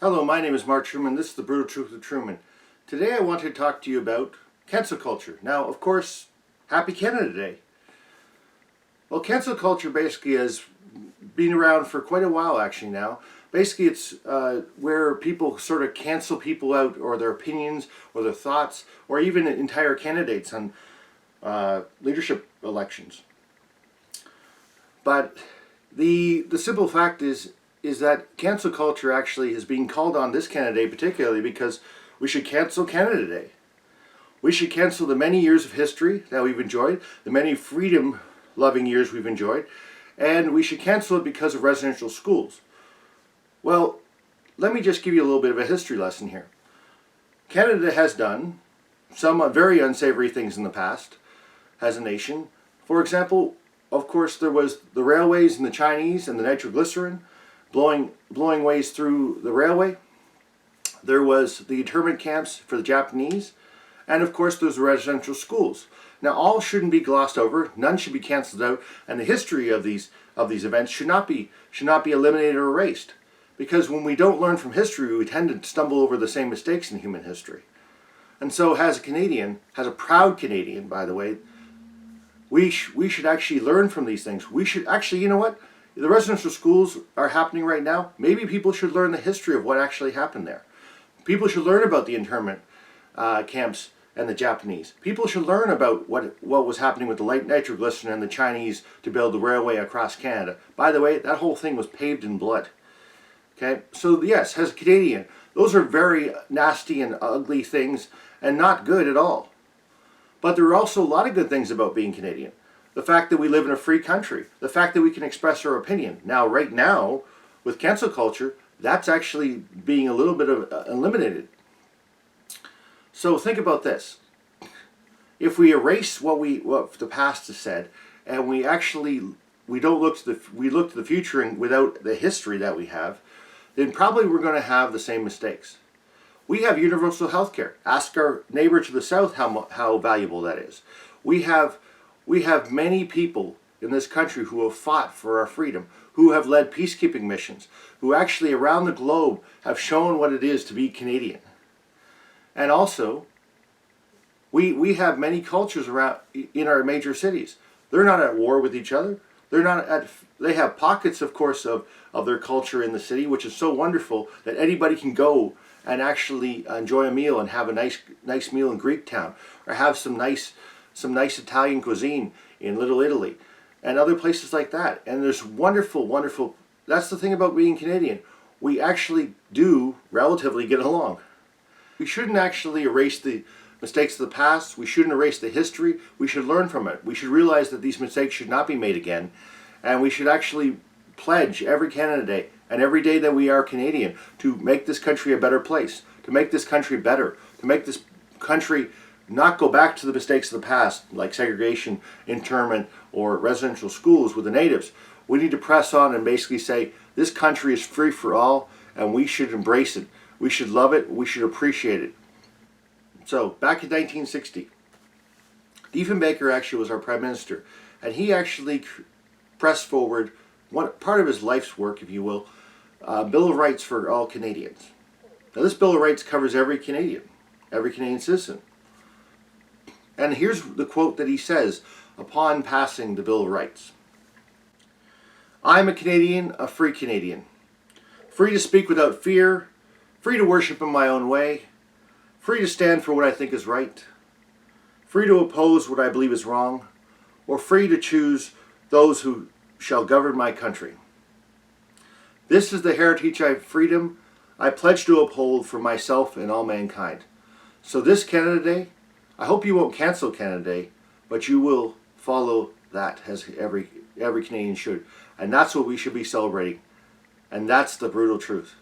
Hello, my name is Mark Trueman. This is the Brutal Truth of Trueman. Today I want to talk to you about cancel culture. Now, of course, happy Canada Day. Well, cancel culture basically has been around for quite a while actually now. Basically it's where people sort of cancel people out, or their opinions or their thoughts, or even entire candidates on leadership elections. But the simple fact is that cancel culture actually is being called on this Canada Day particularly because we should cancel Canada Day. We should cancel the many years of history that we've enjoyed, the many freedom-loving years we've enjoyed, and we should cancel it because of residential schools. Well, let me just give you a little bit of a history lesson here. Canada has done some very unsavory things in the past as a nation. For example, of course, there was the railways and the Chinese and the nitroglycerin blowing ways through the railway. There was the internment camps for the Japanese, and of course there's the residential schools. Now all shouldn't be glossed over, none should be cancelled out, and the history of these events should not be eliminated or erased. Because when we don't learn from history, we tend to stumble over the same mistakes in human history. And so as a Canadian, as a proud Canadian by the way, we should actually learn from these things. We should actually, you know what? The residential schools are happening right now. Maybe people should learn the history of what actually happened there. People should learn about the internment camps and the Japanese. People should learn about what was happening with the light nitroglycerin and the Chinese to build the railway across Canada. By the way, that whole thing was paved in blood. Okay, so yes, as a Canadian, those are very nasty and ugly things and not good at all. But there are also a lot of good things about being Canadian. The fact that we live in a free country, the fact that we can express our opinion. Now, right now, with cancel culture, that's actually being a little bit eliminated. So think about this. If we erase what the past has said, and we look to the future and without the history that we have, then probably we're going to have the same mistakes. We have universal health care. Ask our neighbor to the south how valuable that is. We have many people in this country who have fought for our freedom, who have led peacekeeping missions, who actually around the globe have shown what it is to be Canadian. And also, we have many cultures around in our major cities. They're not at war with each other. They have pockets, of course, of their culture in the city, which is so wonderful that anybody can go and actually enjoy a meal and have a nice meal in Greektown, or have some nice Italian cuisine in Little Italy and other places like that. And there's wonderful, that's the thing about being Canadian. We actually do relatively get along. We shouldn't actually erase the mistakes of the past. We shouldn't erase the history. We should learn from it. We should realize that these mistakes should not be made again. And we should actually pledge every Canada Day and every day that we are Canadian to make this country a better place, to make this country better, to make this country not go back to the mistakes of the past, like segregation, internment, or residential schools with the natives. We need to press on and basically say, this country is free for all, and we should embrace it. We should love it. We should appreciate it. So, back in 1960, Diefenbaker actually was our Prime Minister, and he actually pressed forward part of his life's work, if you will, Bill of Rights for all Canadians. Now, this Bill of Rights covers every Canadian citizen. And here's the quote that he says upon passing the Bill of Rights. I am a Canadian, a free Canadian. Free to speak without fear, free to worship in my own way, free to stand for what I think is right, free to oppose what I believe is wrong, or free to choose those who shall govern my country. This is the heritage of freedom I pledge to uphold for myself and all mankind. So this Canada Day, I hope you won't cancel Canada Day, but you will follow that as every Canadian should. And that's what we should be celebrating. And that's the brutal truth.